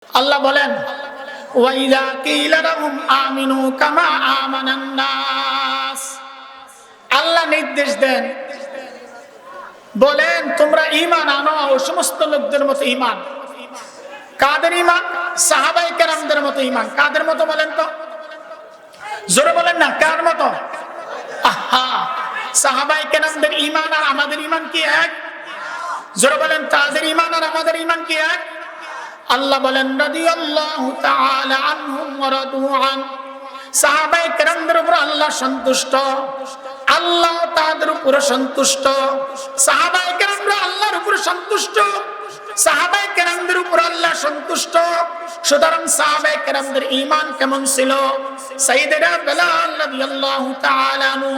আল্লাহ বলেন ওয়াইদা কিলা লাহুম আমিনু কামা আমানান নাস। আল্লাহ নির্দেশ দেন, বলেন তোমরা ঈমান আনো ওই সমস্ত লোকদের মতো ঈমান। কাদের ঈমান? সাহাবায়ে কেরামদের মতো ঈমান। কাদের মতো বলেন তো? জোরে বলেন না, কার মতো? আহা, সাহাবায়ে কেরামদের ঈমান আর আমাদের ঈমান কি এক? জোরে বলেন, তাদের ঈমান আর আমাদের ঈমান কি এক? আল্লাহ বলেন রাদিয়াল্লাহু তাআলা আনহুম ওয়া রাদু আন। সাহাবায়ে কেরামদের উপর আল্লাহ সন্তুষ্ট, আল্লাহ তাদের উপর সন্তুষ্ট। সাহাবায়ে কেরামরা আল্লাহর উপর সন্তুষ্ট, সাহাবায়ে কেরামদের উপর আল্লাহ সন্তুষ্ট। সুতরাং সাহাবায়ে কেরামদের ঈমান কেমন ছিল? সাইয়েদনা বেলাল রাদিয়াল্লাহু তাআলা আনহু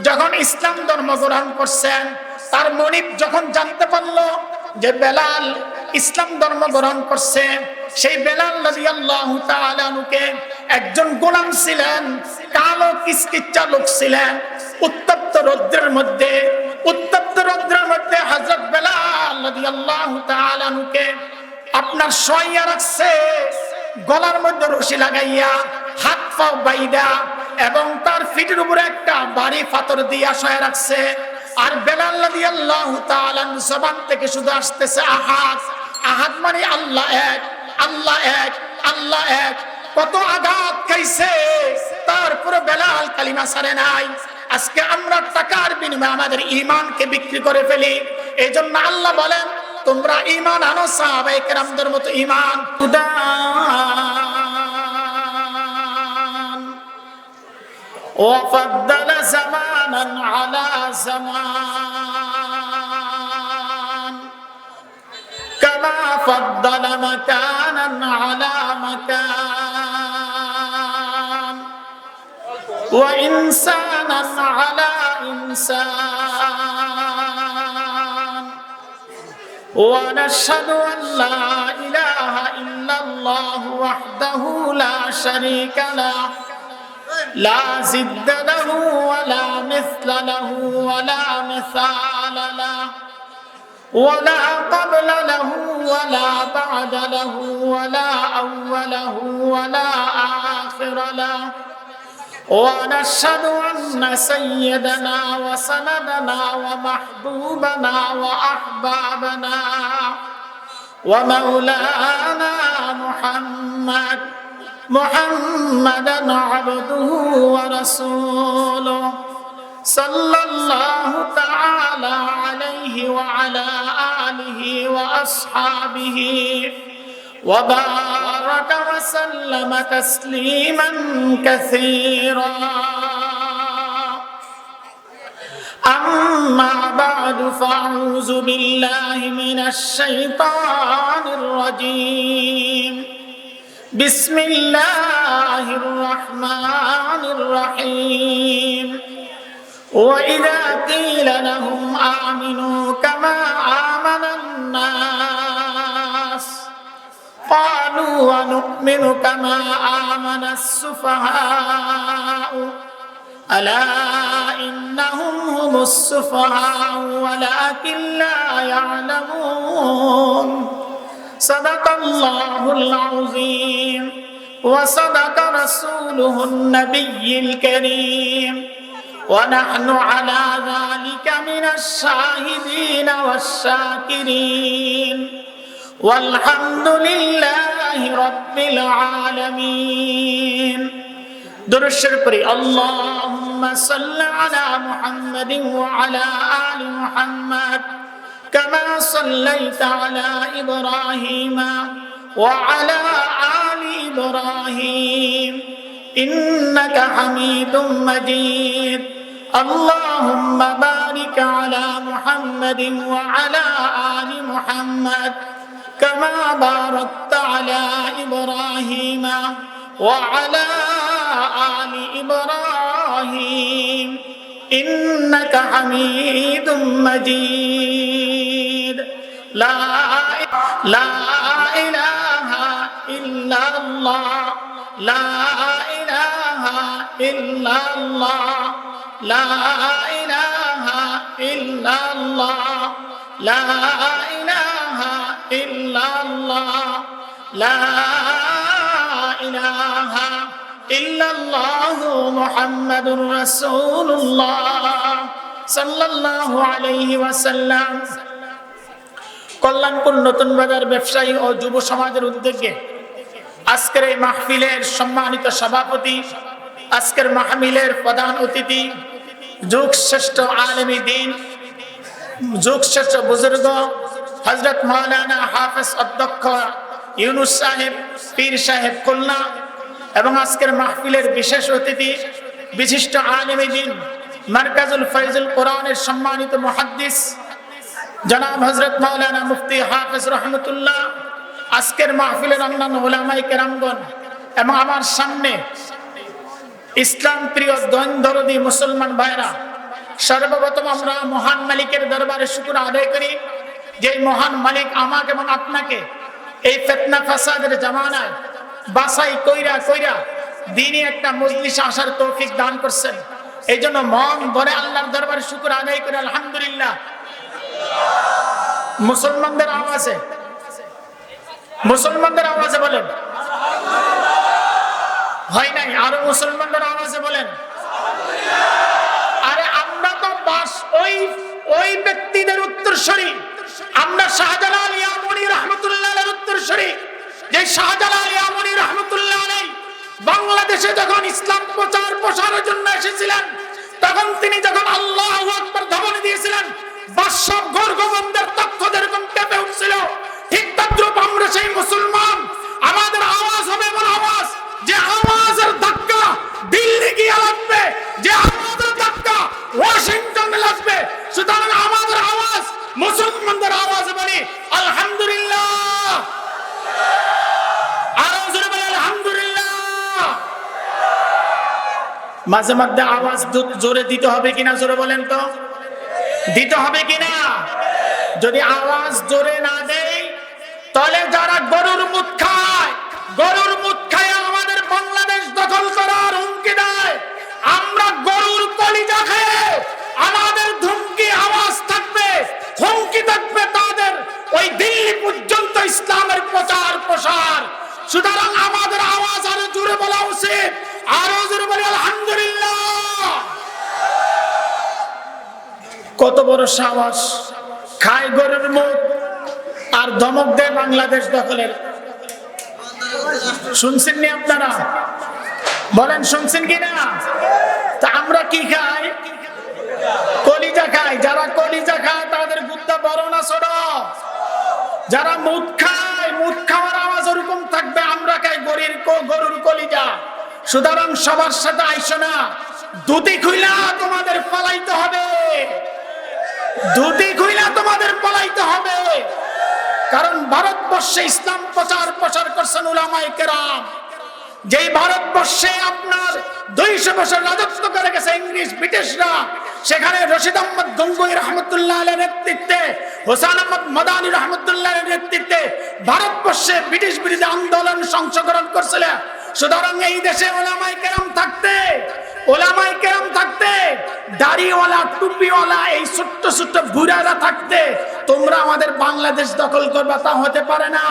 যখন ইসলাম ধর্ম গ্রহণ করছেন, তার মনিব যখন জানতে পারলো যে বেলাল ইসলাম ধর্ম গ্রহণ করছে, সেই বেলাল রাদিয়াল্লাহু তাআলা আনহুকে একজন গোলাম ছিলেন, কালো কিচকিচা লোক ছিলেন, উত্তপ্ত রৌদ্রের মধ্যে হযরত বেলাল রাদিয়াল্লাহু তাআলা আনহুকে আপনার শোয়াইয়া রাখছে, গলার মধ্যে রশি লাগাইয়া, হাত পা বাইদা, এবং তার পিঠের উপরে একটা ভারী পাথর দিয়া শোয়া রাখছে। আর বেলাল রাদিয়াল্লাহু তাআলা জবান থেকে শুধু আসতেছে আহাদ। আহাদ মানে আল্লাহ এক, আল্লাহ এক, আল্লাহ এক। কত আঘাত খাইছে, তারপরে বেলাল কালিমা ছাড়ে নাই। আজকে আমরা টাকার বিনিময়ে আমাদের ঈমানকে বিক্রি করে ফেলি। এই জন্য আল্লাহ বলেন তোমরা ঈমান আনো সাহাবায়ে কেরামদের মতো ঈমান। وفضل زمانا على زمان كما فضل مكانا على مكان وإنسانا على إنسان ونشهد أن لا إله إلا الله وحده لا شريك له لا ضد له ولا مثل له ولا مثال له ولا قبل له ولا بعد له ولا أوله ولا آخر له ونشهد أن سيدنا وسندنا ومحبوبنا وأحبابنا ومولانا محمدا عبده ورسوله صلى الله تعالى عليه وعلى آله وأصحابه وبارك وسلم تسليما كثيرا أما بعد فأعوذ بالله من الشيطان الرجيم بسم الله الرحمن الرحيم وإذا قيل لهم آمنوا كما آمن الناس قالوا ونؤمن كما آمن السفهاء ألا إنهم هم السفهاء ولكن لا يعلمون صدق الله العظيم وصدق رسوله النبي الكريم ونحن على ذلك من الشاهدين والشاكرين والحمد لله رب العالمين درود شریف پڑھی اللهم صل على محمد وعلى آل محمد كما صليت على إبراهيم وعلى آل إبراهيم إنك حميد مجيد اللهم بارك على محمد وعلى آل محمد كما باركت على إبراهيم وعلى آل إبراهيم إنك حميد مجيد لا إله إلا الله لا إله إلا الله لا إله إلا الله لا إله إلا الله লা ইলাহা ইল্লাল্লাহু মুহাম্মাদুর রাসূলুল্লাহ সাল্লাল্লাহু আলাইহি ওয়াসাল্লাম। কল্যাণপুর নতুন বাজার ব্যবসায়ী ও যুব সমাজের উদ্যোগে আজকের এই মাহফিলের সম্মানিত সভাপতি, আজকের মাহফিলের প্রধান অতিথি, যুগ শ্রেষ্ঠ আলেমী দ্বীন, যুগ শ্রেষ্ঠ বুজুর্গ হযরত মাওলানা হাফেজ অধ্যক্ষ ইউনুস সাহেব, পীর সাহেব খুলনা, এবং আজকের মাহফিলের বিশেষ অতিথি বিশিষ্ট আলেমী দ্বীন মারকাজুল ফয়জুল কোরআনের সম্মানিত মুহাদ্দিস জনাব হযরত মাওলানা মুফতি হাফেজ রহমতুল্লাহ, আজকের মাহফিলের অন্যান্য উলামায়ে কেরামগণ এবং আমার সামনে ইসলাম প্রিয় দরদি মুসলমান ভাইরা, সর্বপ্রথম আমরা মহান মালিকের দরবারে শুকর আদায় করি যে মহান মালিক আমাকে এবং আপনাকে এই ফিতনা ফাসাদের জামানায় বাছাই কইরা কইরা দ্বীনি একটা মজলিসে আসার তৌফিক দান করছেন। এই জন্য মন ভরে আল্লাহর দরবারে শুকর আদায় করে আলহামদুলিল্লাহ। মুসলমানদের আওয়াজে, মুসলমানদের আওয়াজে বলেন হয় নাই, আরো মুসলমানদের আওয়াজে বলেন। আরে আমরা তো বাস ওই ব্যক্তিদের উত্তরসূরি, আমরা শাহজালাল ইয়ামুনী রাহমাতুল্লাহর উত্তরসূরি। যে শাহজালাল ইয়ামুনী রাহমাতুল্লাহ আলাইহি বাংলাদেশে যখন ইসলাম প্রচার প্রসারের জন্য এসেছিলেন, তখন তিনি যখন আল্লাহু আকবার ধ্বনি দিয়েছিলেন, বাদশাহ গোরগোবন্দের তথ্য যেরকম কেঁপে উঠছিল, ঠিক তদ্রূপ আমরা সেই মুসলমান, আমাদের আওয়াজ হবে এমন আওয়াজ যে আওয়াজের ধাক্কা দিল্লি গিয়ে লাগবে, যে আওয়াজের ধাক্কা ওয়াশিংটনে লাগবে। সুতরাং আমাদের আওয়াজ মুসলমানদের আওয়াজ বলি আলহামদুলিল্লাহ, আরো জোরে বলি আলহামদুলিল্লাহ। মাঝে মধ্যে আওয়াজ জোরে দিতে হবে কিনা, জোরে বলেন তো, দিতে হবে কিনা? যদি আওয়াজ জোরে না দেয় তাহলে যারা গরুর মুখ খায়, গরুর মুখ খায় আমাদের বাংলাদেশ দখল করার হুমকি দেয়, আমরা গরুর কলিজা খেয়ে আমাদের ধুমকি আওয়াজ থাকবে, হুমকি থাকবে তাদের ওই দিল্লি পর্যন্ত ইসলামের প্রচার প্রসার। সুতরাং আমাদের আওয়াজ আরো জোরে বলা উচিত, আরো জোরে বলি আলহামদুলিল্লাহ। কত বড় সাহস, খায় গরুর মুখ আর ধমক দেয় বাংলাদেশ দখলের। শুনছেন নি আপনারা? বলেন শুনছেন কিনা? তা আমরা কি খাই? কলিজা খাই। যারা কলিজা খায় তাদের গুদ্দা বড় না ছোট? যারা মুখ খায়, মুখ খাওয়ার আওয়াজ ওরকম থাকবে, আমরা খাই গরুর কলিজা। সুতরাং সবার সাথে আইসো না, দুটি খুইলা তোমাদের পালাইতে হবে, দুটি খুইলা তোমাদের পালাইতে হবে। কারণ ভারতবর্ষে ইসলাম প্রচার প্রসার করছেন উলামায়ে কেরাম। যেই ভারতবর্ষে আপনার 200 বছর রাজত্ব করে গেছে ইংলিশ ব্রিটিশরা, সেখানে রশিদ আহমদ গঙ্গুই রহমতুল্লাহ আলাইহির নেতৃত্বে, হোসেন আহমদ মাদানী রহমতুল্লাহ আলাইহির নেতৃত্বে ভারতবর্ষে ব্রিটিশ বিরোধী আন্দোলন সংশোধন করছিল। সুতরাং এই দেশে উলামায়ে কেরাম থাকতে, উলামায়ে কেরাম থাকতে, দাড়িওয়ালা টুপিওয়ালা এই ছোট্ট ছোট্ট বুড়ারা থাকতে তোমরা আমাদের বাংলাদেশ দখল করবা, তা হতে পারে না।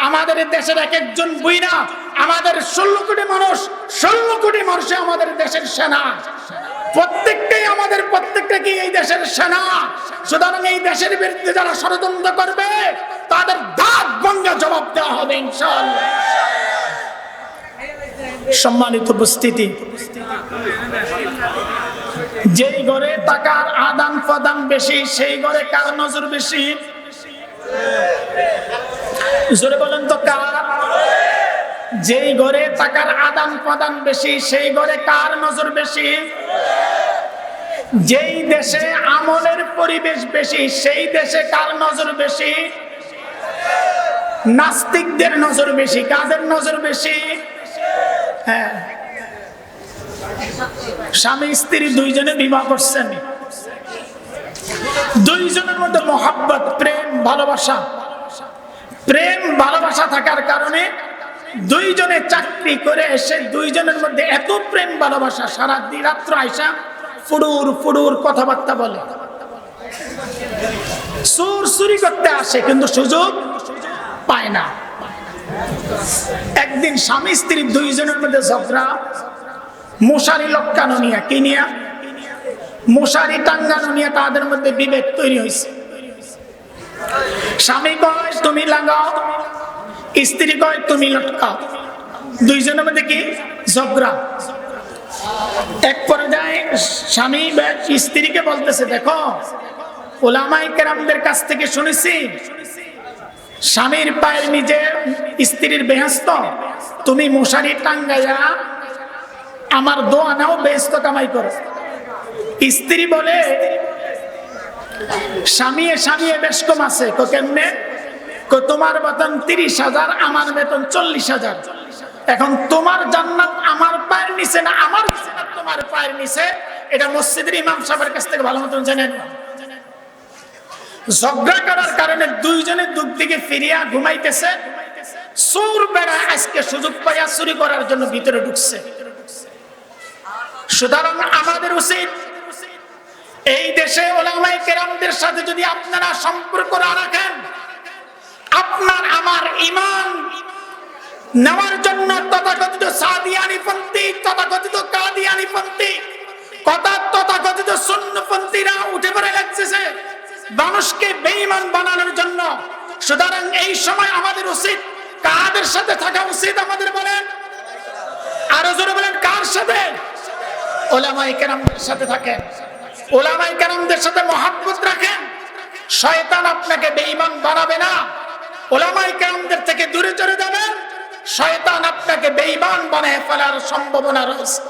আমাদের দেশের এক একজন বুইরা, আমাদের 16 কোটি মানুষ, 16 কোটি মানুষে আমাদের দেশের সেনা, প্রত্যেকটাই আমাদের প্রত্যেকটা কি এই দেশের সেনা। সুতরাং এই দেশের বিরুদ্ধে যারা ষড়যন্ত্র করবে তাদের দাঁত ভাঙা জবাব দেওয়া হবে ইনশাআল্লাহ। সম্মানিত উপস্থিতি, যেই ঘরে টাকার আদান প্রদান বেশি সেই ঘরে কার নজর বেশি? জোরে বলেন তো কার? যেই ঘরে টাকার আদান প্রদান বেশি সেই ঘরে কার নজর বেশি? যেই দেশে আমলের পরিবেশ বেশি সেই দেশে কার নজর বেশি? নাস্তিকদের নজর বেশি। কাদের নজর বেশি? হ্যাঁ, স্বামী স্ত্রী দুইজনে বিবাহ করছেন, দুইজনের মধ্যে মহব্বত, প্রেম ভালোবাসা, প্রেম ভালোবাসা থাকার কারণে দুইজনে চাকরি করে এসে দুইজনের মধ্যে এত প্রেম ভালোবাসা, সারা রাত্র আইসা ফুডুর ফুডুর কথাবার্তা বলে, চুরি করতে আসে কিন্তু সুযোগ পায় না। একদিন স্বামী স্ত্রী দুইজনের মধ্যে ঝগড়া, মশারি লটকানো নিয়ে, কি নিয়ে? মশারি টাঙ্গানো নিয়ে তাদের মধ্যে বিভেদ তৈরি হয়েছে। স্বামী কয় তুমি লাগাও, স্ত্রী কয় তুমি লটকাও। দুইজনের মধ্যে কি ঝগড়া। এক পর্যায়ে স্বামী স্ত্রীকে বলতেছে, দেখো উলামায়ে কেরামদের কাছ থেকে শুনেছি স্বামীর পায়ের নিচে স্ত্রীর বেহেশত, তুমি মশারি টাঙ্গাইয়া আমার দোয়া নাও, বেহেশত কামাই করো। স্ত্রী বলে স্বামী বেশ কম আছে। কেমনে? তোমার বেতন 30,000, আমার বেতন 40,000। এখন তোমার জান্নাত আমার পায়ের নিচে না আমার জান্নাত তোমার পায়ের নিচে, এটা মসজিদের ইমাম সাহেবের কাছ থেকে ভালো মতন জেনে নিও। ঝগড়া করার কারণে দুইজনে দুঃখ দিকে ফিরিয়া ঘুমাইতেছে। চোর বেড়া আজকে সুযোগ পাইয়া চুরি করার জন্য ভিতরে ঢুকছে। সুতরাং আমাদের উচিত এই দেশে উলামায়ে কেরামদের সাথে যদি আপনারা সম্পর্ক রাখেন, আপনার আমার ঈমান নেওয়ার জন্য তথাকথিত সাদিয়ানিপন্থী, তথাকথিত কাদিয়ানিপন্থী, তথাকথিত সুন্নতপন্থীরা উঠে পড়ে লাগতেছে মানুষকে বেঈমান বানানোর জন্য। সুতরাং এই সময় আমাদের উচিত কাদের সাথে থাকা উচিত? আমাদের বলেন, আরো জোরে বলেন, কার সাথে? উলামায়ে কেরামদের সাথে থাকেন, উলামায়ে কেরামদের সাথে মহব্বত রাখেন। শয়তান আপনাকে বেঈমান বানাবে না। উলামায়ে কেরামদের থেকে দূরে চলে যাবেন, শয়তান আপনাকে বেঈমান বানিয়ে ফেলার সম্ভাবনা রয়েছে।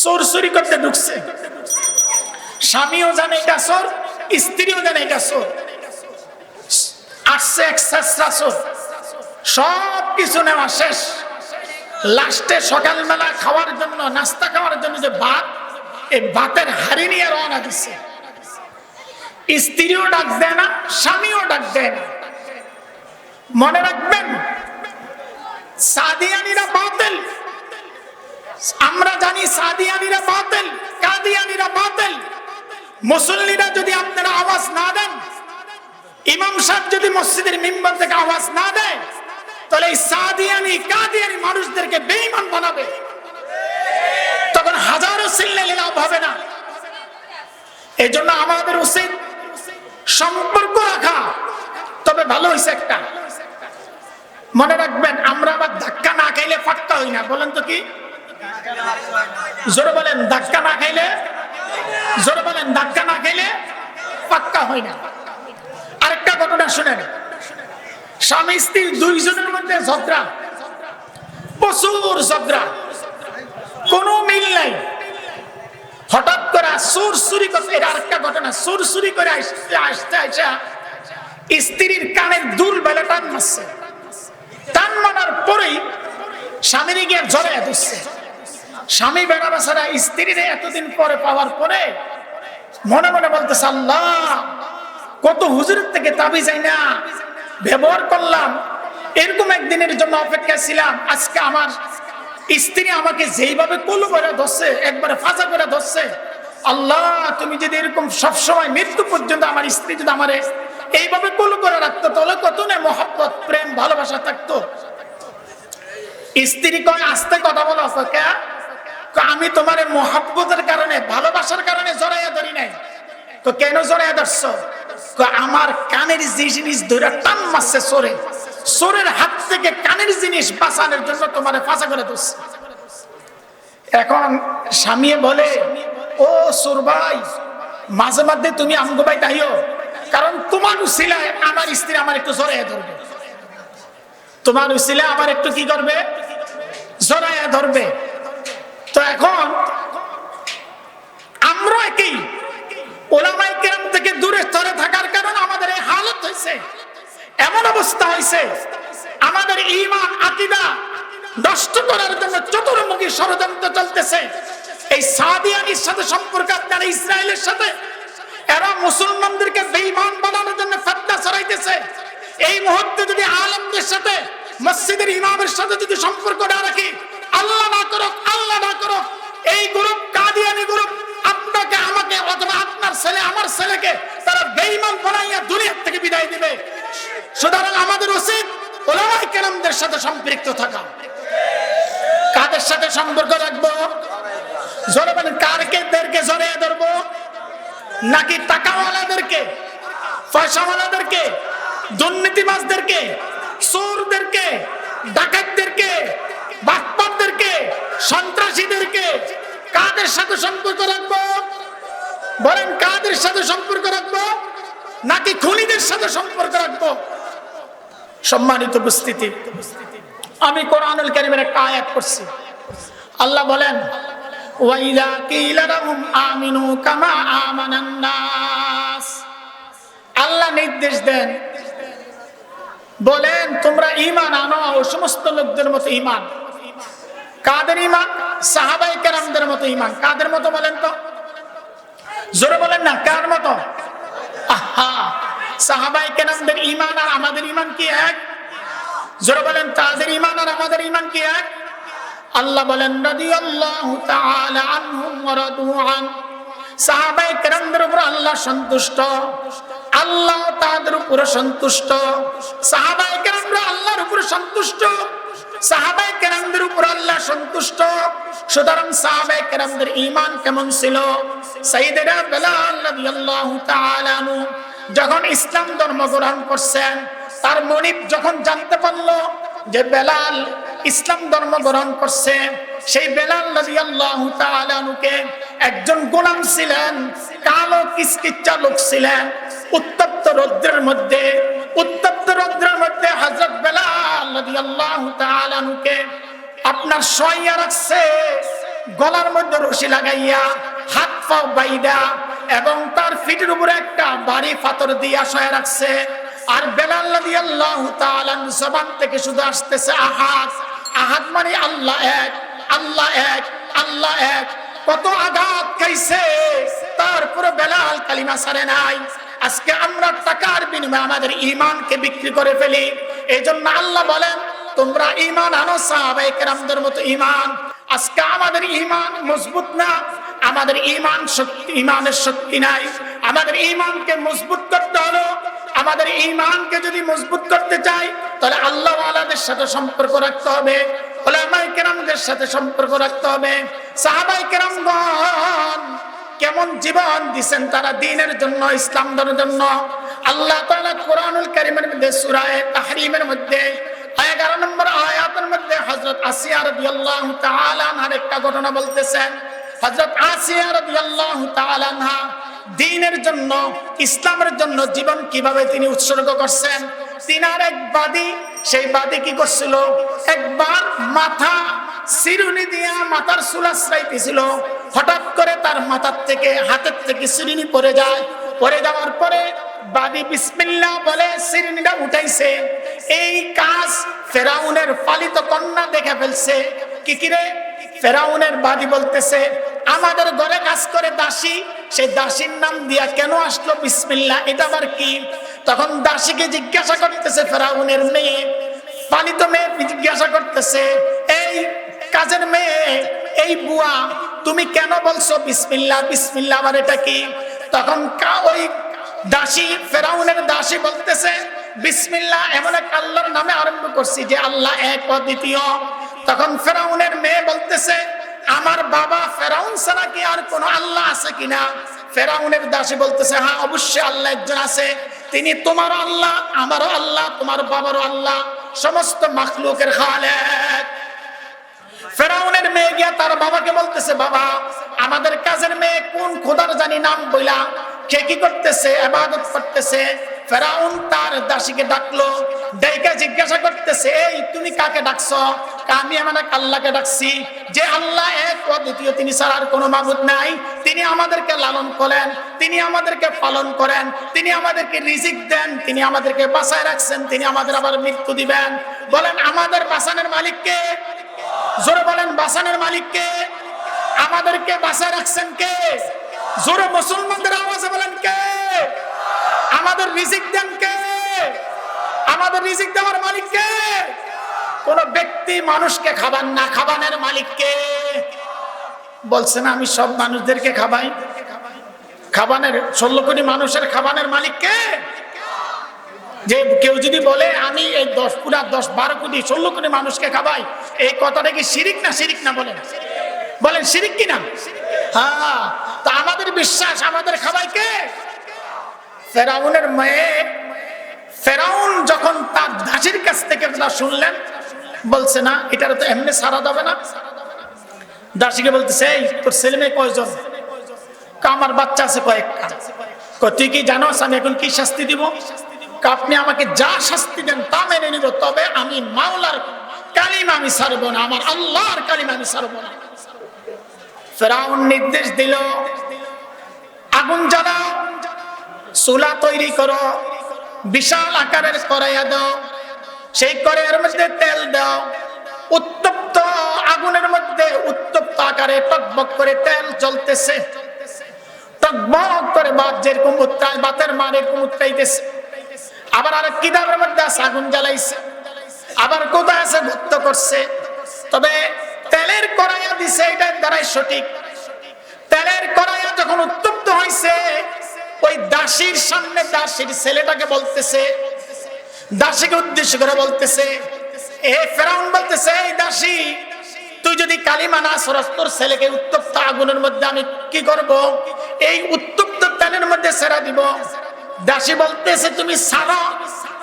চোর চুরি করতে ঢুকছে, স্বামীও জানে এটা চোর, স্ত্রীও জানে এটা চোর। আসছে এক শেষরা চোর, সব কিছু নেওয়া শেষ। লাস্টে সকালবেলা খাওয়ার জন্য, নাস্তা খাওয়ার জন্য যে ভাত, এই ভাতের হাড়ি নিয়ে রওনা দিচ্ছে। স্ত্রীও ডাক দেয় না, স্বামীও ডাক দেয় না। মনে রাখবেন, সাদিয়ানিরা বাতিল। আমরা জানি সাদিয়ানিরা বাতিল, কাদিয়ানিরা বাতিল। মুসল্লিরা যদি আপনারা আওয়াজ না দেন, ইমাম সাহেব যদি মসজিদের মিম্বার থেকে আওয়াজ না দেয়, তাহলে এই সাদিয়ানি কাদিয়ানি মানুষদেরকে বেঈমান বানাবে। তখন হাজারো চিল্লালে লাভ হবে না। এই জন্য আমাদের উচিত সম্পর্ক রাখা। তবে ভালো হয়েছে একটা, মনে রাখবেন, আমরা আবার ধাক্কা না খাইলে ফাটকা হই না। বলেন তো কি? জোরে বলেন, ধাক্কা না খাইলে, জোরে বলেন, ধাক্কা না খাইলে পাক্কা হয় না। আরেকটা ঘটনা শুনেন, স্বামী স্ত্রী দুইজনের মধ্যে ঝগড়া, প্রচুর ঝগড়া, কোনো মিল নাই। হঠাৎ করে চোর চুরি করতে, এটা আরেকটা ঘটনা, চোর চুরি করে আসতে আসা স্ত্রীর কানের দুল বেলা টান মারছে। টান মারার পরেই স্বামীর গিয়ে জড়াইয়া ধরছে। স্বামী বেড়া বেচারা স্ত্রীর এতদিন পরে পাওয়ার পরে মনে মনে বলতেছে, আল্লাহ, কত হুজুরের থেকে তাবি যাই না ব্যবহার করলাম, এরকম একদিনের জন্য অপেক্ষা ছিলাম। আজকে আমার স্ত্রী আমাকে যেইভাবে কুলু করে ধরছে, একবারে ফাঁসা করে ধরছে, আল্লাহ তুমি যদি এরকম সবসময় মৃত্যু পর্যন্ত আমার স্ত্রী যদি আমার এইভাবে কুলু করে রাখতো, তাহলে কত না মহব্বত, প্রেম, ভালোবাসা থাকতো। স্ত্রী কয়, আস্তে কথা বলো, আমি তোমার মহব্বতের কারণে, ভালোবাসার কারণে জড়াইয়া ধরি নাই। তো কেন জড়াইয়া ধরছো? আমার কানের জিনিস ধরে টান মারছে চোরে, চোরের হাত থেকে কানের জিনিস বাঁচানোর জন্য তোমার ফাঁসা করে ধরছে। এখন স্বামী বলে, ও চোর ভাই, মাঝে মাঝে তুমি আমগো ভাই তাইও, কারণ তোমার উসিলায় আমার স্ত্রী আমার একটু জড়াইয়া ধরবে, তোমার উসিলায় আমার একটু কি করবে, জড়াইয়া ধরবে। তো এখন আমরা কি উলামায়ে কেরাম থেকে দূরে সরে থাকার কারণে আমাদের এই হালত হয়েছে, এমন অবস্থা হয়েছে। আমাদের ঈমান আকীদা নষ্ট করার জন্য চতুর্মুখী ষড়যন্ত্র চলতেছে। এই সাদিয়ানির সাথে সম্পর্ক আপনার ইসরায়েলের সাথে, এরা মুসলমানদেরকে বেঈমান বানানোর জন্য ফতনা ছড়াইতেছে। এই মুহূর্তে যদি আলেমদের সাথে, মসজিদের ইমামের সাথে যদি সম্পর্ক না রাখি, আল্লাহ না করুক, আল্লাহ না করুক, এই গ্রুপ, কাদিয়ানি গ্রুপ, আপনাকে, আমাকে, অথবা আপনার ছেলে, আমার ছেলেকে তারা বেঈমান বানাইয়া দুনিয়া থেকে বিদায় দিবে। সুতরাং আমাদের উচিত উলামায়ে কেরামদের সাথে সম্পৃক্ত থাকা। কাদের সাথে সম্পর্ক রাখবো? জোরে বলেন, কারকে জড়িয়ে ধরবো? নাকি টাকাওয়ালাদেরকে, পয়সাওয়ালাদেরকে, দুর্নীতিবাজদেরকে, চোরদেরকে, ডাকাতদেরকে, বাটপারদেরকে, সন্ত্রাসীদেরকে কাদের সাথে সম্পর্ক রাখবো? বলেন, কাদের সাথে সম্পর্ক রাখবো? নাকি খুনিদের সাথে সম্পর্ক রাখবো? সম্মানিত উপস্থিতি, আমি কোরআনুল কারীমের একটা আয়াত পড়ছি। আল্লাহ বলেন, ওয়াইদা কিলা লাহুম আমিনু কামা আমানান নাস। আল্লাহ নির্দেশ দেন, বলেন তোমরা ঈমান আনো ওই সমস্ত লোকদের মতো ঈমান। কাদের ঈমান? সাহাবায়ে কেরামদের মতো ঈমান। কাদের মতো বলেন তো? জোরে বলেন না, কার মতো? আহা, সাহাবায়ে কেরামদের ঈমান আর আমাদের ঈমান কি এক? জোরে বলেন, তাদের ঈমান আর আমাদের ঈমান কি এক? আল্লাহ বলেন, রাদিয়াল্লাহু তাআলা আনহুম ওয়া রাদু আন। সাহাবায়ে কেরামদের উপর আল্লাহ সন্তুষ্ট, আল্লাহ তাদের উপর সন্তুষ্ট। সাহাবায়ে কেরামরা আল্লাহর উপর সন্তুষ্ট, সাহাবায়ে কেরামদের উপর আল্লাহ সন্তুষ্ট। সুতরাং সাহাবায়ে কেরামদের ঈমান কেমন ছিল? সাইয়েদনা বেলাল রাদিয়াল্লাহু তাআলা আনহু যখন ইসলাম ধর্ম গ্রহণ করছেন, তার মনিব যখন জানতে পারলো যে বেলাল ইসলাম ধর্ম গ্রহণ করছে, সেই বেলাল রাদিয়াল্লাহু তাআলা আনহুকে একজন গোলাম ছিলেন, কালো কিচকিচা লোক ছিলেন, উত্তপ্ত রৌদ্রের মধ্যে হযরত বেলাল রাদিয়াল্লাহু তাআলা আনহুকে আপনার শোয়াইয়া রাখছে, গলার মধ্যে রশি লাগাইয়া, হাত পা বাইদা, এবং তার পিঠের উপরে একটা ভারী পাথর দিয়া শোয়া রাখছে। আর বেলাল রাদিয়াল্লাহু তাআলা জবান থেকে শুধু আসতেছে আহাদ। আহাদ মানে আল্লাহ এক, আল্লাহ এক, আল্লাহ এক। কত আঘাত খাইছে, তারপরে বেলাল কালিমা ছাড়ে নাই। আজকে আমরা টাকার বিনিময়ে আমাদের ঈমানকে বিক্রি করে ফেলি। এইজন্য আল্লাহ বলেন, তোমরা ঈমান আনো সাহাবায়ে কেরামদের মতো ঈমান। আজকে আমাদের ঈমান মজবুত না, আমাদের ঈমানের শক্তি নাই। আমাদের ঈমানকে মজবুত করতে হলো। আমাদের ঈমানকে যদি মজবুত করতে চাই, তাহলে আল্লাহ ওয়ালাদের সাথে সম্পর্ক রাখতে হবে, উলামায়ে কেরামদের সাথে সম্পর্ক রাখতে হবে। সাহাবায়ে কেরামগণ কেমন জীবন দিয়েছেন তারা দ্বীনের জন্য, ইসলাম ধর্মের জন্য। আল্লাহ তাআলা কোরআনুল কারীমের মধ্যে সূরা তাহরীমের মধ্যে 11 নম্বর আয়াতের মধ্যে হযরত আসিয়া রাদিয়াল্লাহু তাআলা আনহার একটা ঘটনা বলতেছেন। হযরত আসিয়া রাদিয়াল্লাহু তাআলা আনহা দ্বীনের জন্য, ইসলামের জন্য জীবন কিভাবে তিনি উৎসর্গ করছেন। তিনার এক বাদী, সেই বাদী কি করছিল, একবার মাথা চিরুনি দিয়া মাথার চুল আঁচড়াইতেছিল। হঠাৎ করে তার মাথার থেকে, হাতের থেকে চিরুনি পড়ে যায়। পড়ে যাওয়ার পরে বাদী বিসমিল্লাহ বলে চিরুনিটা উঠাইছে। এই কাজ ফেরাউনের পালিত কন্যা দেখে ফেলছে। কি কিরে? ফেরাউনের বাদী বলতেছে, আমাদের ঘরে কাজ করে দাসী, সেই দাসীর নাম দিয়া কেন আসলো বিসমিল্লাহ, এটা আবার কি? তখন দাসীকে জিজ্ঞাসা করতেছে ফেরাউনের মেয়ে, পালিত মেয়ে জিজ্ঞাসা করতেছে, এই কাজের মেয়ে, এই বুয়া, তুমি কেন বলছো বিসমিল্লাহ? বিসমিল্লাহ আবার এটা কি? তখন ওই দাসী, ফেরাউনের দাসী বলতেছে, বিসমিল্লাহ এমন এক আল্লাহর নামে আরম্ভ করছি যে আল্লাহ এক অদ্বিতীয়। তখন ফেরাউনের মেয়ে বলতেছে, আমার বাবা ফেরাউন ছাড়া কি আর কোন আল্লাহ আছে কিনা? ফেরাউনের দাসী বলতেছে, হ্যাঁ অবশ্যই আল্লাহ একজন আছে, তিনি তোমার আল্লাহ, আমারও আল্লাহ, তোমার বাবারও আল্লাহ, সমস্ত মাখলুকের খালেক। ফেরাউনের মেয়ে গিয়া তার বাবাকে বলতেছে, বাবা আমাদের কাজের মেয়ে কোন খোদার জানি নাম বইলা কে কি করতেছে, ইবাদত করতেছে। ফেরাউন তার দাসীকে ডাকলো, ডাইকা জিজ্ঞাসা করতেছে, এই তুমি কাকে ডাকছো? আমি আমার আল্লাহকে ডাকছি, যে আল্লাহ এক অদ্বিতীয়, তিনি ছাড়া আর কোনো মাবুদ নাই। তিনি আমাদেরকে লালন করেন, তিনি আমাদেরকে পালন করেন, তিনি আমাদেরকে রিজিক দেন, তিনি আমাদেরকে বাঁচায় রাখছেন, তিনি আমাদের আবার মৃত্যু দিবেন। বলেন আমাদের বাঁচানোর মালিক কে? জোরে বলেন, বাঁচানোর মালিক কে? আমাদেরকে বাঁচায় রাখছেন কে? জোরে মুসলমানদের আওয়াজে বলেন কে? আমাদের রিজিক দেন কে? আমাদের রিজিক দেওয়ার মালিক কে? কোন ব্যক্তি মানুষকে খাবার না, খাবানের মালিক কে? বলছেন আমি সব মানুষদেরকে খাবাই। খাবানের 16 কোটি মানুষের খাবানের মালিক কে? যে কেউ যদি বলে আমি এই 10 12 কোটি 16 কোটি মানুষকে খাবাই, এই কথাটা কি শিরিক না শিরিক না? বলেন বলেন শিরিক কি না? হ্যাঁ, তো আমাদের বিশ্বাস আমাদের খাবাই কে? ফেরাউনের মেয়ে। ফেরাউন যখন তার দাসীর কাছ থেকে শুনলেন, বলছে না এটার তো এমনি সারা যাবে না। দাসীকে বলতেছে, এই তোর ছেলে মেয়ে কয়জন? আমার বাচ্চা আছে কয়েকটা। তুই কি জানোস আমি এখন কি শাস্তি দিব? আপনি আমাকে যা শাস্তি দেন তা মেনে নিব, তবে আমি মাওলার কালিমা আমি ছাড়বো না, আমার আল্লাহর কালিমা আমি ছাড়বো না। ফেরাউন নির্দেশ দিল, আগুন জ্বালাও, চুলা তৈরি করো, বিশাল আকারের কড়াইয়া দাও, সেই কড়াইয়ের মধ্যে তেল দাও, উত্তপ্ত আগুনের মধ্যে উত্তপ্ত আকারে টকবক করে তেল জ্বলতেছে, টকবক করে ভাত যেরকম উত্তায়, ভাতের মান এরকম উত্তাইতেছে। আবার আরেক কিতাবের মধ্যে আছে আগুন জ্বালাইছে, আবার কোথায় আছে ভুক্ত করছে। তবে তেলের কড়াইয়া দিছে, এটার দ্বারাই সঠিক। তেলের কড়াইয়া যখন উত্তপ্ত হয়েছে, ওই দাসীর সামনে দাসীর ছেলেটাকে বলতেছে, দাসীকে উদ্দেশ্য করে বলতেছে, এ ফেরাউন বলতেছে, এই দাসী তুই যদি কালিমা না ছড়াস, তোর ছেলেকে উত্তপ্ত আগুনের মধ্যে আমি কি করব? এই উত্তপ্ত তেলের মধ্যে ছেড়ে দিব। দাসী বলতেছে, তুমি ছাড়ো,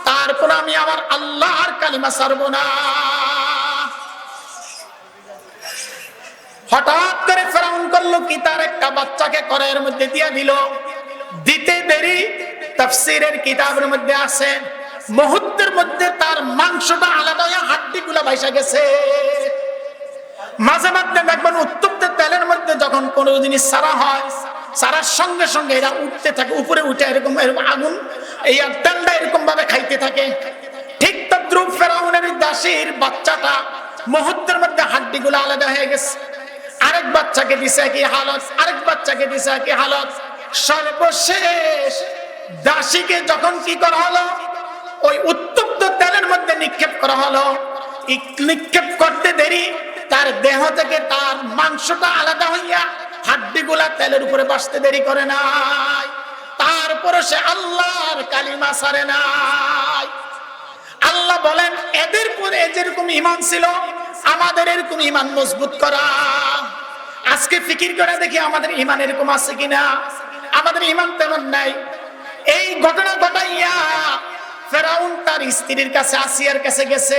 তারপর আমি আমার আল্লাহর কালিমা ছাড়বো না। হঠাৎ করে ফেরাউন করলো কি, তার একটা বাচ্চাকে কড়াইয়ের মধ্যে দিয়ে দিল। দিতে দেরি, তাফসীরের কিতাবের মধ্যে আছে মুহূর্তের মধ্যে তার মাংসটা আলাদা হয়ে হাড্ডিগুলো ভাইসা গেছে। মাঝে মাঝে দেখবেন উত্তপ্ত তেলের মধ্যে যখন কোনো জিনিস ছাড়া হয়, ছাড়ার সঙ্গে সঙ্গে এরা উঠতে থাকে, উপরে উঠে এরকম এরকম আগুন, এই তেলটা এরকম ভাবে খাইতে থাকে। ঠিক তদ্রুপ ফেরাউনের দাসীর বাচ্চাটা মুহূর্তের মধ্যে হাড্ডিগুলো আলাদা হয়ে গেছে। আরেক বাচ্চাকে দিছে কি হালত, আরেক বাচ্চাকে দিছে কি হালত। সর্বশেষ দাসীকে যখন কি করা হলো, ওই উত্তপ্ত তেলের মধ্যে নিক্ষেপ করা হলো। নিক্ষেপ করতে দেরি, তার দেহ থেকে তার মাংসটা আলাদা হইয়া হাড্ডিগুলা তেলের উপরে বাসতে দেরি করে নাই। তারপরে সে আল্লাহর কালিমা ছাড়ে নাই। আল্লাহ বলেন, এদের পরে যেরকম ঈমান ছিল, আমাদের এরকম ঈমান মজবুত করা। আজকে ফিকির করে দেখি আমাদের ঈমান এরকম আছে কিনা। আমাদের ঈমান তেমন নাই। এই ঘটনা ঘটাইয়া ফেরাউন তার স্ত্রীর কাছে, আসিয়ার কাছে গেছে,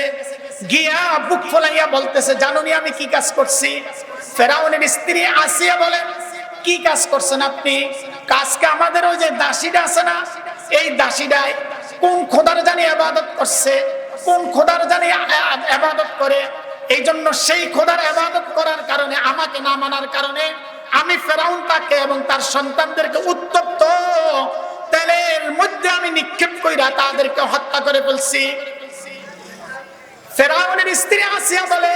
গিয়া বুক ফোলাইয়া বলতেছে, জানুনি আমি কি কাজ করছি? ফেরাউনের স্ত্রী আসিয়া বলেন, কি কাজ করছেন আপনি? কাজকে আমাদের ওই যে দাসীটা আছে না, এই দাসীটাই কোন খোদার জানি ইবাদত করছে, কোন খোদার জানি ইবাদত করে, এই জন্য সেই খোদার ইবাদত করার কারণে, আমাকে না মানার কারণে আমি ফেরাউন তাকে এবং তার সন্তানদেরকে উত্তপ্ত তেলের মধ্যে আমি নিক্ষেপ কইরা তাদেরকে হত্যা করে ফেলছি। ফেরাউনের স্ত্রী আসিয়া বলে,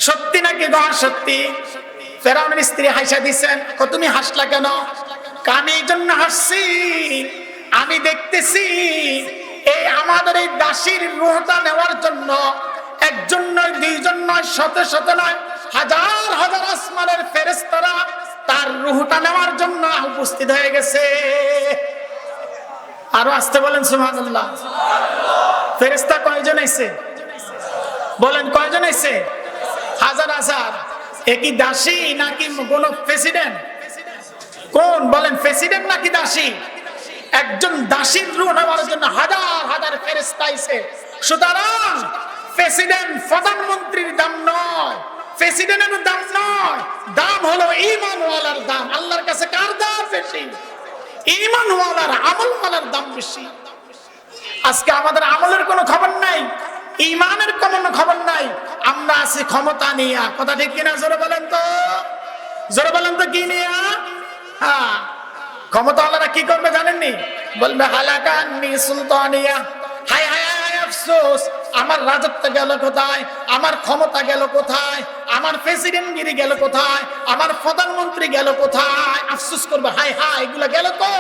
সত্যি নাকি গো? সত্যি। ফেরাউনের স্ত্রী হাসা দিছেন। তুমি হাসলা কেন? আমি এই জন্য হাসছি, আমি দেখতেছি এই আমাদের এই দাসীর রূহটা নেওয়ার জন্য একজন নয়, দুইজন নয়, শত শত নয়, হাজার হাজার আসমানের ফেরেশতারা তার রূহটা নেওয়ার জন্য উপস্থিত হয়ে গেছে। আরো আসতে বলেন সুবহানাল্লাহ। ফেরেশতা কয়জন আইছে? বলেন কয়জন আইছে? হাজার হাজার। একই দাসী নাকি কোন প্রেসিডেন্ট? কোন বলেন, প্রেসিডেন্ট নাকি দাসী? একজন দাসীর রূহ নেওয়ার জন্য হাজার হাজার ফেরেশতা আইছে। সুতরাং প্রেসিডেন্ট, প্রধানমন্ত্রীর দাম নয়, প্রেসিডেন্টের দাম নয়, দাম হলো ঈমানওয়ালার দাম। আল্লাহর কাছে কার দাম বেশি? ঈমানওয়ালার, আমলওয়ালার দাম বেশি। আজকে আমাদের আমলের কোনো খবর নাই, ঈমানের কোনো খবর নাই। আমরা আছি ক্ষমতা নিয়ে। কথা ঠিক কিনা? জোরে বলেন তো, জোরে বলেন তো, কি নিয়ে? হ্যাঁ, ক্ষমতাওয়ালারা কি করবে জানেননি? বলবে হালাকান্নি সুলতানিয়া, হায় হায় হায় আফসোস, আমার রাজত্ব গেল কোথায়, আমার ক্ষমতা গেল কোথায়, আমার প্রেসিডেন্টগিরি গেল কোথায়, আমার প্রধানমন্ত্রী গেল কোথায়। আফসোস করবে, হায় হায় এগুলা গেল তো।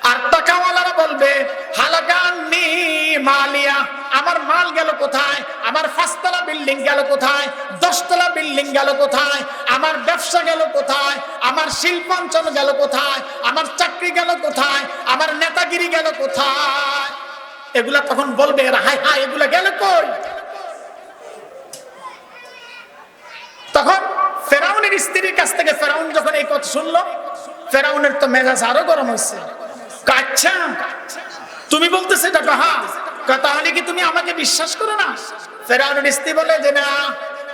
আর টাকাওয়ালারা বলবে হালাকান্নি মালিয়া, আমার মাল গেল কোথায়, আমার 5 তলা বিল্ডিং গেল কোথায়, 10 তলা বিল্ডিং গেল কোথায়, আমার ব্যবসা গেল কোথায়, আমার শিল্পাঞ্চল গেল কোথায়, আমার চাকরি গেল কোথায়, আমার নেতাগিরি গেল কোথায়। এগুলা তখন বলবে হায় হায় এগুলা গেল কই। তখন ফেরাউনের স্ত্রীর কাছ থেকে ফেরাউন যখন এই কথা শুনলো, ফেরাউনের তো মেজাজ আরো গরম হচ্ছে। আচ্ছা তুমি বলতেছে এটা হ্যাঁ, তাহলে কি তুমি আমাকে বিশ্বাস করো না? ফেরাউনের স্ত্রী বলে যে না,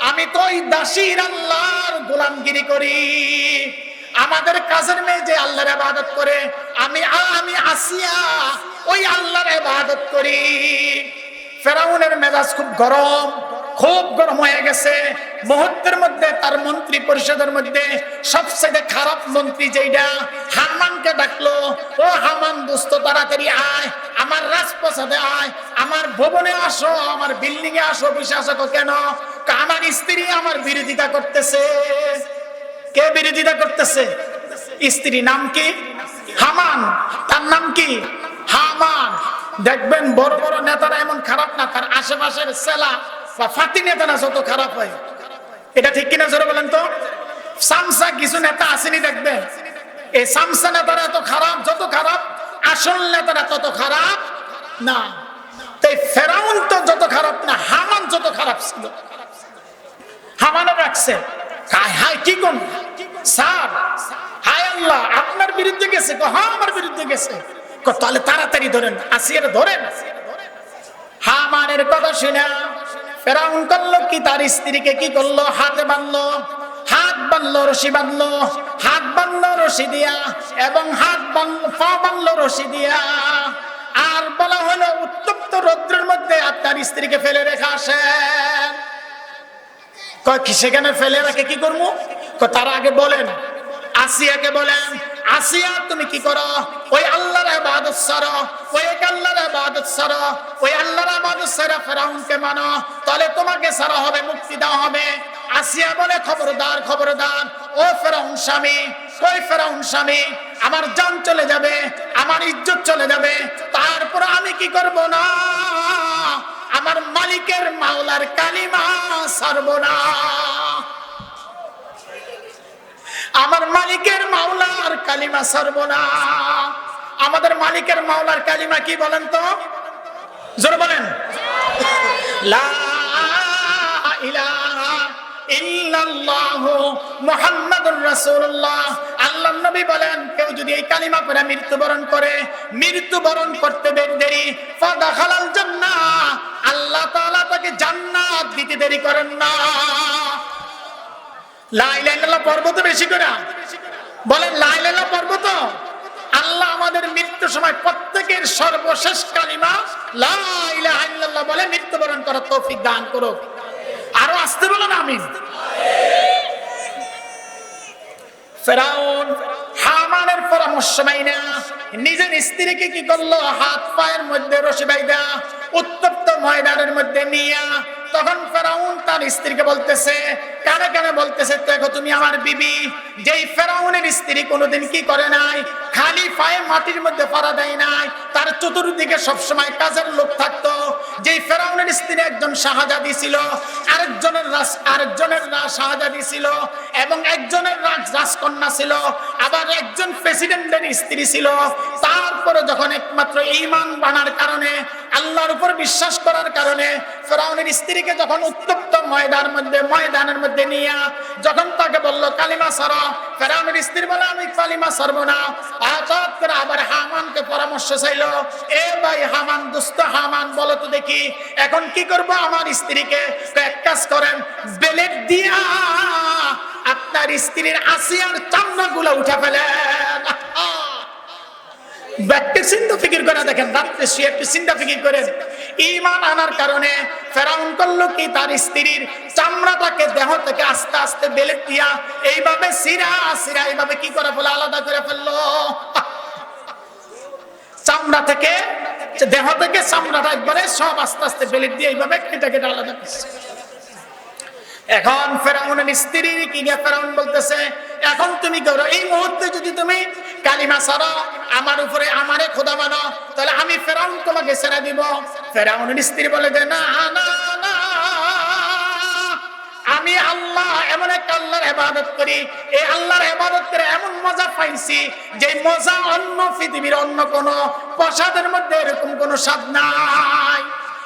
আমি তো ওই দাসীর আল্লাহর গোলামগিরি করি, আমাদের কাজের মেয়ে যে আল্লাহর ইবাদত করে, আমি আসিয়া ওই আল্লাহর ইবাদত করি। ফেরাউনের মেজাজ খুব গরম হয়ে গেছে। মুহূর্তের মধ্যে তার মন্ত্রী পরিষদের মধ্যে সবচেয়ে খারাপ মন্ত্রী যেটা, হামানকে ডাকলো। ও হামান দোস্ত, তাড়াতাড়ি আয়, আমার রাজপ্রাসাদে আয়, আমার ভবনে আসো, আমার বিল্ডিং এ আসো। অফিসে আসো কেন? আমার স্ত্রী আমার বিরোধিতা করতেছে। কে বিরোধিতা করতেছে? স্ত্রী। নাম কি? হামান। তার নাম কি? হামান। দেখবেন বড় বড় নেতারা এমন খারাপ না, তার আশেপাশের সেলা বা ফাতি নেতারা যত খারাপ হয়। এটা ঠিক কিনা জোরে বলেন তো? সামসা কিছু নেতা আসেনি দেখবেন, এই সামসা নেতারা এত খারাপ, যত খারাপ আসল নেতারা তত খারাপ না। তাই ফেরাউন তো যত খারাপ না, হামান যত খারাপ ছিল। হামানে রাখছে হায় হায় কি কোন স্যার, হায় আল্লাহ আপনার বিরুদ্ধে গেছে। হ্যাঁ আমার বিরুদ্ধে গেছে। তাহলে তাড়াতাড়ি ধরেন, আসিয়ার ধরেন। হামানের কথা শুনে ফেরাউন করলো কি, তার স্ত্রীকে কি করলো, হাতে বাঁধলো, হাত বাঁধলো, রশি বাঁধলো, হাত বাঁধলো রশি দিয়া, এবং হাত বাঁধলো, পা বাঁধলো রশি দিয়া। আর বলা হলো উত্তপ্ত রৌদ্রের মধ্যে আপনার স্ত্রীকে ফেলে রেখে আসেন। সেখানে ফেলে রেখে কি করবো? তার আগে বলেন আসিয়াকে, বলেন আসিয়া তুমি কি করো? ওই আল্লাহর ইবাদত ছাড়ো, ওই আল্লাহর ইবাদত ছাড়ো, ওই আল্লাহর ইবাদত ছাড়া ফেরাউনকে মানো, তাহলে তোমাকে ছাড়া হবে, মুক্তি দেওয়া হবে। আসিয়া বলে খবরদার খবরদার, ও ফেরাউন স্বামী, ওই ফেরাউন স্বামী, আমার জান চলে যাবে, আমার ইজ্জত চলে যাবে, তারপর আমি কি করব না, আমার মালিকের মাওলার কালিমা ছাড়ব না। আমার মালিকের মাওলার কালিমা ছাড়ব না। আমাদের মালিকের মাওলার কালিমা কি বলেন তো? জোরে বলেন। লা ইলাহা ইল্লাল্লাহু মুহাম্মাদুর রাসূলুল্লাহ। আল্লাহর নবী বলেন, কেউ যদি এই কালিমা পড়ে মৃত্যুবরণ করতে দেরি, ফাদাখালাল জান্নাহ, আল্লাহ তাআলা তাকে জান্নাত দিতে দেরি করেন না। লা ইলাহা ইল্লাল্লাহ পড়ব তো বেশি করে বলেন, লা ইলাহা ইল্লাল্লাহ পড়ব তো। আল্লাহ আমাদের মৃত্যুর সময় প্রত্যেকের সর্বশেষ কালিমা লা ইলাহা ইল্লাল্লাহ বলে মৃত্যুবরণ করার তৌফিক দান করুক। আরো আসতে বলেন আমিন। ফেরাউন হামানের পরামর্শ মাইনা নিজের স্ত্রীকে কি করলো, হাত পায়ের মধ্যে রশি বাইধা উত্তপ্ত ময়দানের মধ্যে নিয়া, তখন ফেরাউন তার স্ত্রীকে বলতেছে, কানে কানে বলতেছে, দেখো তুমি আমার বিবি। যেই ফেরাউনের স্ত্রী কোনোদিন কি করে নাই, খালি পায়ে মাটির মধ্যে পাড়া দেয় নাই, তার চতুর্দিকে সবসময় কাজের লোক থাকতো। যেই ফেরাউনের স্ত্রী একজন শাহজাদি ছিল, আরেকজনের শাহজাদি ছিল, এবং একজনের রাজকন্যা ছিল, আবার একজন প্রেসিডেন্টের স্ত্রী ছিল। তারপরে যখন একমাত্র ঈমান বানার কারণে, আল্লাহর উপর বিশ্বাস করার কারণে ফেরাউনের স্ত্রীকে যখন উত্তপ্ত ময়দানের মধ্যে নিয়ে যখন তাকে বলল কালিমা ছাড়ো, ফেরাউনের স্ত্রী বলে আমি কালিমা ছাড়বো না। হঠাৎ করে আবার হামানকে পরামর্শ চাইলো, এ ভাই হামান, দুস্থ হামান, বলো তো দেখি এখন কি করব আমার স্ত্রীকে? এক কাজ করেন, বেলেট দিয়া আপনার স্ত্রীর আসিয়ার চামড়াগুলো উঠে ফেলেন। চিন্তা ফিকির করে দেখেন, রাত্রে শুয়ে একটু চিন্তা ফিকির করেন। ঈমান আনার কারণে ফেরাউন করলো কি, তার স্ত্রীর চামড়াটাকে দেহ থেকে আস্তে আস্তে বেলেট দিয়া এইভাবে সিরা এইভাবে কি করে ফেলে, আলাদা করে ফেললো। চামড়া থেকে, দেহ থেকে চামড়াটা একবারে সব আস্তে আস্তে বেলেট দিয়ে এইভাবে কেটে কেটে আলাদা করছে। এখন ফেরাউনের স্ত্রী কি নিয়ে ফেরাউন বলতেছে, এখন তুমি করো, এই মুহূর্তে যদি তুমি কালিমা ছাড়ো, আমার উপরে আমারে খোদা মানো, তাহলে আমি ফেরাউন তোমাকে ছেড়ে দিব। ফেরাউনের স্ত্রী বলে যে না না না, আমি আল্লাহ, এমন একটা আল্লাহর ইবাদত করি, এই আল্লাহর ইবাদত করে এমন মজা পাইছি যে মজা অন্য পৃথিবীর অন্য কোন প্রসাদের মধ্যে এরকম কোন স্বাদ নাই।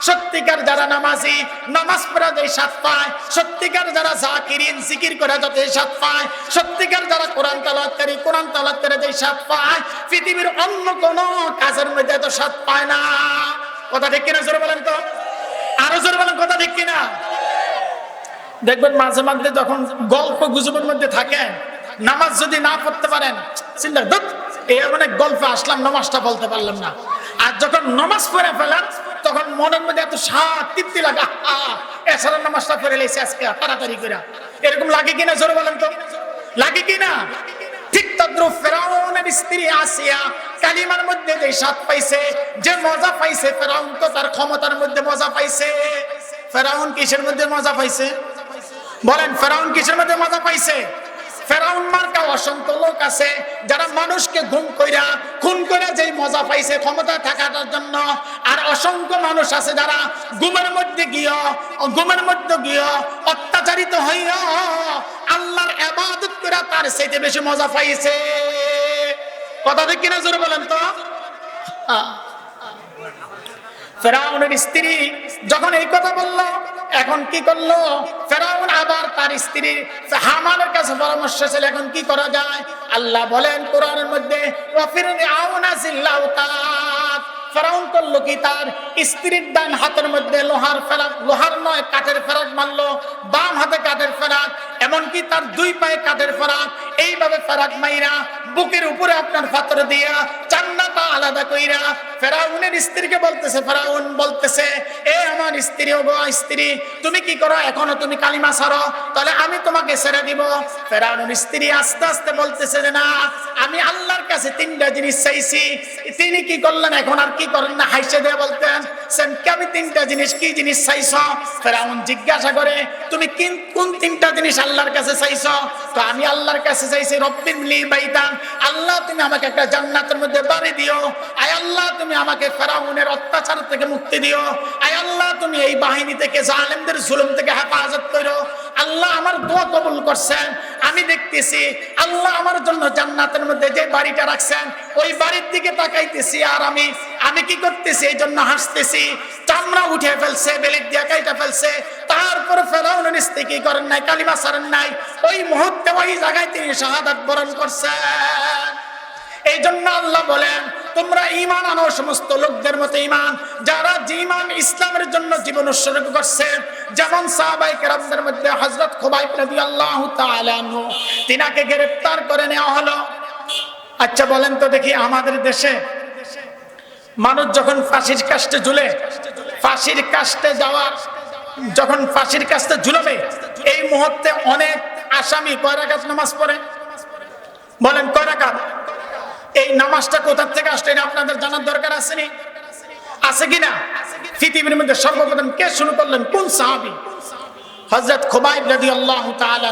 সত্যিকার যারা নামাজি, নামাজ পড়া যে স্বাদ পায়, সত্যিকার যারা যাকিরিন জিকির করে যাতে স্বাদ পায়, সত্যিকার যারা কোরআন তেলাওয়াতকারী কোরআন তেলাওয়াত করে যে স্বাদ পায়, পৃথিবীর অন্য কোন কাজের মধ্যে এত স্বাদ পায় না। কথা ঠিক কিনা জোরে বলেন তো, আরো জোরে বলেন, কথা ঠিক কিনা? দেখবেন মাঝে মাঝে যখন গল্প গুজবের মধ্যে থাকেন, নামাজ যদি না পড়তে পারেন, চিন্তা এই অনেক গল্পে আসলাম, নামাজটা বলতে পারলাম না। আর যখন নামাজ পড়ে ফেলেন তখন মনের মধ্যে এত স্বাদ তৃপ্তি লাগা, এছাড়া নামাজটা পড়ে লেছে আজকে তাড়াতাড়ি করে, এরকম লাগে কিনা জোরে বলেন তো, লাগে কিনা? ঠিক তদ্রুপ ফেরাউনের স্ত্রী আসিয়া কালিমার মধ্যে যে স্বাদ পাইছে, যে মজা পাইছে, ফেরাউন তো তার ক্ষমতার মধ্যে মজা পাইছে। ফেরাউন কিসের মধ্যে মজা পাইছে বলেন? ফেরাউন কিসের মধ্যে মজা পাইছে? ফেরাউন মার্কা অসংখ্য লোক আছে যারা মানুষকে গুম কইরা খুন করে যেই মজা পাইছে ক্ষমতা থাকার জন্য, আর অসংখ্য মানুষ আছে যারা গুমের মধ্যে গিয়ে অত্যাচারিত হইয়া আল্লাহর ইবাদত করে তার চাইতে বেশি মজা পাইছে। কথা ঠিক কিনা জোরে বলেন তো? ফেরাউনের স্ত্রী যখন এই কথা বলল, এখন কি করলো ফেরাউন? আবার তার স্ত্রী হামানের কাছে পরামর্শ ছিল, এখন কি করা যায়? আল্লাহ বলেন কোরআনের মধ্যে, ফেরাউন করলো কি, তার স্ত্রীর ডান হাতের মধ্যে লোহার নয় কাঠের ফেরাক মারলো, বাম হাতে কাঠের ফেরাক, এমনকি তার দুই পায়ে কাঠের ফেরাক, এইভাবে ফেরাক মাইরা বুকের উপরে আপনার পাথর দিয়া চান্নাটা আলাদা কইরা ফেরাউনের স্ত্রীকে বলতেছে, ফেরাউন বলতেছে, এ আমার স্ত্রী, ও গো স্ত্রী, তুমি কি করো? এখনো তুমি কালিমা ছাড়ো, তাহলে আমি তোমাকে ছেড়ে দিব। ফেরাউনের স্ত্রী আস্তে আস্তে বলতেছে যে না, আমি আল্লাহর কাছে তিনটা জিনিস চাইছি। তিনি কি করলেন? এখন আর কি করেন না, হাইসে দিয়ে বলতেন আমি তিনটা জিনিস, কি জিনিস চাইছ? ফেরাউন জিজ্ঞাসা করে, তুমি কোন তিনটা জিনিস আল্লাহর কাছে চাইছ? তো আমি আল্লাহর কাছে চাইছি রব্বিল লি বাইতান, আল্লাহ তুমি আমাকে একটা জান্নাতের মধ্যে বাড়ি দিও। আয় আল্লাহ তুমি আমাকে ফেরাউনের অত্যাচার থেকে মুক্তি দিও। আয় আল্লাহ তুমি এই বাহিনী থেকে, জালেমদের জুলুম থেকে হেফাজত করো। আল্লাহ আমার দোয়া কবুল করছেন, আমি দেখতেছি আল্লাহ আমার জন্য জান্নাতের মধ্যে যে বাড়িটা রাখছেন ওই বাড়ির দিকে তাকাইতেছি, আর আমি কি করতেছি? এই জন্য হাসতেছি। চামড়া উঠে ফেলছে, বেলেট দিয়ে কাইটা ফেলছে, তারপর ফেরাউনের স্ত্রী কি করেন নাই? কালিমা ছাড়েন নাই। ওই মুহূর্তে ওই জায়গায় তিনি শাহাদাত বরণ করছেন। এই জন্য আল্লাহ বলেন, তোমরা ঈমান আনো সমস্ত লোকদের মতো ঈমান, যারা ঈমান ইসলামের জন্য জীবন উৎসর্গ করছে। যেমন সাহাবায়ে কেরামদের মধ্যে হযরত খুবাইব রাদিয়াল্লাহু তাআলা আনহু, তিনাকে গ্রেফতার করে নেওয়া হলো। আচ্ছা বলেন তো দেখি, আমাদের দেশে মানুষ যখন ফাঁসির কাস্টে ঝুলে, ফাঁসির কাস্টে যাওয়ার, যখন ফাঁসির কাস্টে ঝুলবে, এই মুহূর্তে অনেক আসামি কয় রাকাত নামাজ পড়ে? বলেন কয় রাকাত? এই নামাজটা কোথা থেকে আসছে এটা আপনাদের জানার দরকার আছে কিনা? পৃথিবীর মধ্যে সর্বপ্রথম কে শুরু করলেন? কোন সাহাবী? হযরত খুবাইব রাদিয়াল্লাহু তাআলা।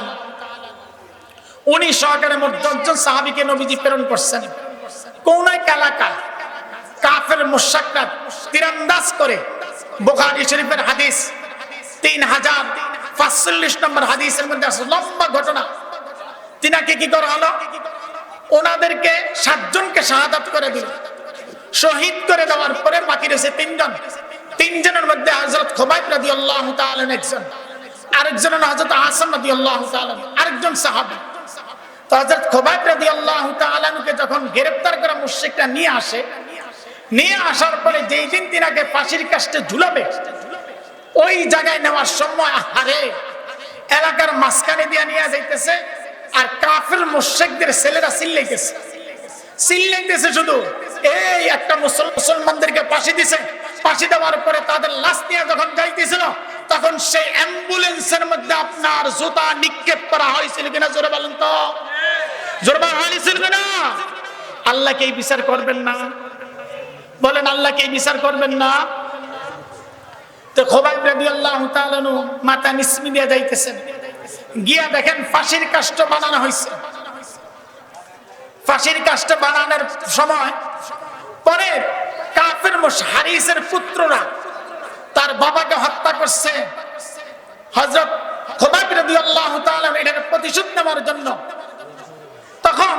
উনি সহকারে মোট 10 জন সাহাবীকে নবীজি প্রেরণ করছেন। কোন এক এলাকায় কাফের মুশরিকরা তীরন্দাজ করে, বুখারী শরীফের হাদিস 3045 নম্বর হাদিসের মধ্যে আছে, লম্বা ঘটনা। তিনাকে কি করা হলো? ওনাদেরকে 7 জনকে শাহাদাত করে দিল। শহীদ করে দেওয়ার পরে বাকি রয়েছে 3 জন। 3 জনের মধ্যে হযরত খুবাইব রাদিয়াল্লাহু তাআলা একজন, আরেকজন হলো হযরত আসম রাদিয়াল্লাহু তাআলা, আরেকজন সাহাবী। তো হযরত খুবাইব রাদিয়াল্লাহু তাআলা কে যখন গ্রেফতার করা মুশরিকরা নিয়ে আসার পরে যেই দিন তিনাকে ফাঁসির কাস্টে ঝুলাবে, ওই জায়গায় নেওয়ার সময় আরে এলাকার মাঝখানে দিয়ে নিয়ে যাইতেছে, আর কাফের মুশরিকদের ছেলেরা চিল্লাইতেছে শুধু, এই একটা মুসলমানদেরকে ফাঁসি দিছে। ফাঁসি দেওয়ার পরে তাদের লাশ নিয়ে যখন যাইতেছিল, তখন সেই অ্যাম্বুলেন্সের মধ্যে আপনার জুতা নিক্ষেপ করা হয়েছিল কিনা? জোরে বলেন তো, জোরে হয়েছিল কিনা? আল্লাহ কি বিচার করবেন না? বলেন আল্লাহ কি বিচার করবেন না? তো খুবাইব রাদিয়াল্লাহু তাআলা মাথা নিচমি দিয়ে যাইতেছেন। গিয়া দেখেন ফাঁসির কাষ্ঠ বানানো হয়েছে। ফাঁসির কাষ্ঠ বানানোর সময় পরে কাফের হারিসের পুত্ররা তার বাবাকে হত্যা করছে। হযরত খুবাইব রাদিয়াল্লাহু তাআলা এটার প্রতিশোধ নেওয়ার জন্য তখন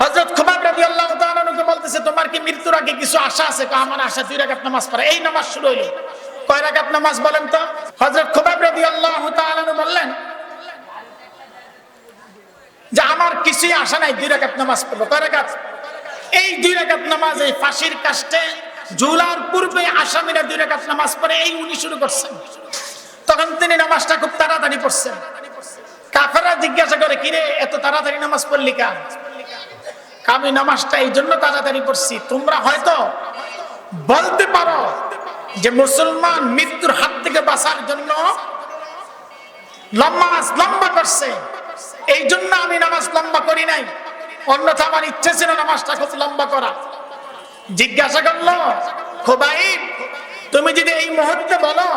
হযরত খুবাইব রাদিয়াল্লাহু তাআলা কে বলতেছে, তোমার কি মৃত্যুর আগে কিছু আশা আছে? আমার আশা 2 রাকাত নামাজ পড়া। এই নামাজ শুরু হইল। কয় রাকাত নামাজ বলেন তো? হযরত খুবাইব রাদিয়াল্লাহু তাআলা বললেন যে আমার কিছুই আশা নাই, 2 রাকাত নামাজ পড়ব। কয় রাকাত? এই 2 রাকাত নামাজ এই ফাঁসির কাষ্ঠে ঝুলার পূর্বে আসামিরা 2 রাকাত নামাজ পড়ে এই উনি শুরু করছেন। তখন তিনি নামাজটা খুব তাড়াতাড়ি পড়ছেন। কাফেররা জিজ্ঞাসা করে, কিরে এত তাড়াতাড়ি নামাজ পড়লি কেন? আমি নামাজটা এই জন্য তাড়াতাড়ি পড়ছি, তোমরা হয়তো বলতে পারো যে মুসলমান মৃত্যুর হাত থেকে বাঁচার জন্য নামাজ লম্বা করছে, এই জন্য আমি নামাজ লম্বা করি নাই, অন্যথা আমার ইচ্ছে ছিল নামাজটা খুব লম্বা করা। জিজ্ঞাসা করলো, খুবাইব তুমি যদি এই মুহূর্তে বলো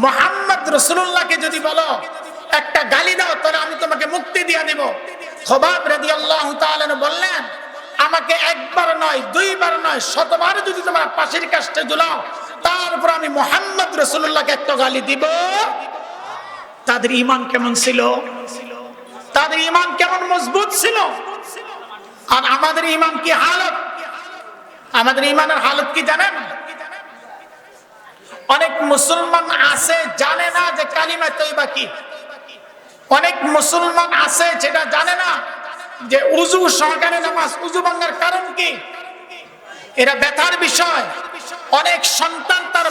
মুহাম্মদ রাসূলুল্লাহকে যদি বলো একটা গালি দাও, তাহলে আমি তোমাকে মুক্তি দিয়ে দেব। খুবাইব রাদিয়াল্লাহু তাআলা বললেন, আমাকে একবার নয়, 2 বার নয়, 100 বার যদি তোমরা ফাঁসির কাষ্ঠে ঝুলাও, তারপর আমি মুহাম্মদ রাসূলুল্লাহকে একটা গালি দিব। তাদের ঈমান কেমন ছিল? তাদের ঈমান কেমন মজবুত ছিল? আর আমাদের ঈমান কি হালত? আমাদের ঈমানের হালত কি জানেন? অনেক মুসলমান আছে জানে না যে কালিমা তয়্যিবা কি। অনেক মুসলমান আছে যেটা জানে না যে উযু সহকারে নামাজ, উযু ভাঙার কারণ কি। এটা ব্যথার বিষয়। অনেক সন্তান তার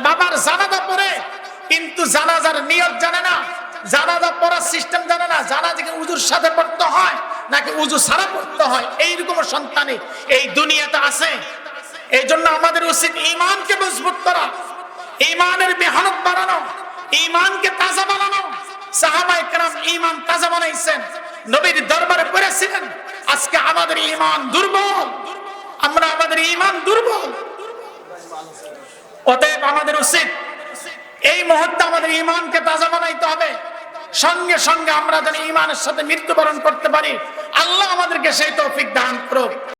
বাবার জানাজা পড়ে, কিন্তু জানাজার নিয়ত জানে না, জানাজা পড়ার সিস্টেম জানে না, জানাজাকে উযুর সাথে পড়তে হয় নাকি উযু ছাড়া পড়তে হয়, এইরকম সন্তানই এই দুনিয়াতে আছে। এই জন্য আমাদের উচিত ঈমানকে মজবুত করা, ঈমানের মেহনত বাড়ানো, ঈমানকে তাজা বানানো। সাহাবায়ে কেরাম ঈমান তাজা বানাইছেন, নবীর দরবারে পড়েছিলেন। আজকে আমাদের ঈমান দুর্বল, আমরা আমাদের ঈমান দুর্বল। অতএব আমাদের উচিত এই মুহূর্তে আমাদের ঈমানকে তাজা বানাইতে হবে। সঙ্গে সঙ্গে আমরা যেন ঈমানের সাথে মৃত্যুবরণ করতে পারি। আল্লাহ আমাদেরকে সেই তৌফিক দান করুক।